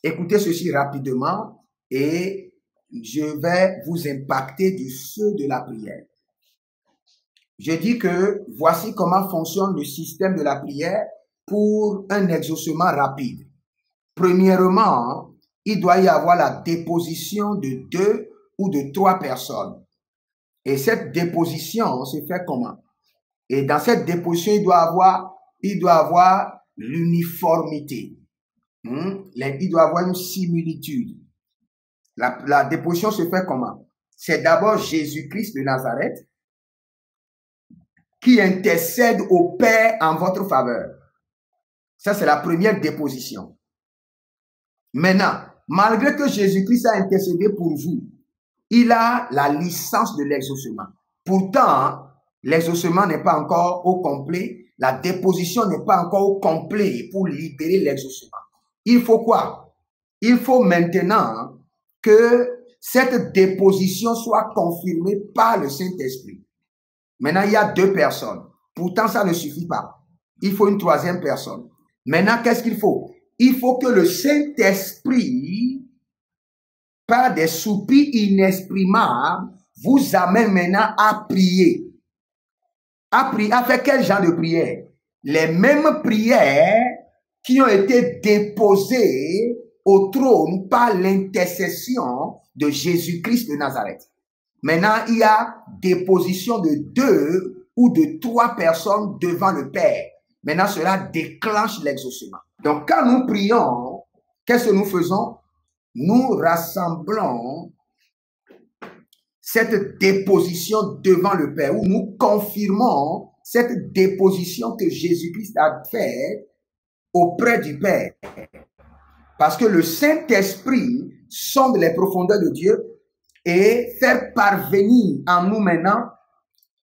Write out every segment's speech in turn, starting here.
Écoutez ceci rapidement et je vais vous impacter du feu de la prière. Je dis que voici comment fonctionne le système de la prière pour un exaucement rapide. Premièrement, il doit y avoir la déposition de 2 ou de 3 personnes. Et cette déposition se fait comment? Et dans cette déposition, il doit avoir l'uniformité. Il doit avoir une similitude. La déposition se fait comment? C'est d'abord Jésus-Christ de Nazareth qui intercède au Père en votre faveur. Ça, c'est la première déposition. Maintenant, malgré que Jésus-Christ a intercédé pour vous, il a la licence de l'exaucement. Pourtant, l'exaucement n'est pas encore au complet. La déposition n'est pas encore au complet pour libérer l'exaucement. Il faut quoi? Il faut maintenant que cette déposition soit confirmée par le Saint-Esprit. Maintenant, il y a 2 personnes. Pourtant, ça ne suffit pas. Il faut une 3e personne. Maintenant, qu'est-ce qu'il faut? Il faut que le Saint-Esprit, par des soupirs inexprimables, vous amène maintenant à prier. À faire quel genre de prière? Les mêmes prières qui ont été déposées au trône par l'intercession de Jésus-Christ de Nazareth. Maintenant, il y a déposition de 2 ou de 3 personnes devant le Père. Maintenant, cela déclenche l'exaucement. Donc, quand nous prions, qu'est-ce que nous faisons? Nous rassemblons cette déposition devant le Père, où nous confirmons cette déposition que Jésus-Christ a faite auprès du Père. Parce que le Saint-Esprit sonde les profondeurs de Dieu et fait parvenir en nous maintenant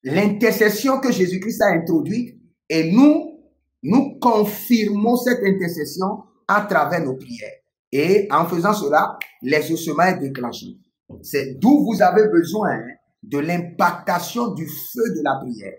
l'intercession que Jésus-Christ a introduite, et nous confirmons cette intercession à travers nos prières. Et en faisant cela, l'exaucement est déclenché. C'est d'où vous avez besoin de l'impactation du feu de la prière.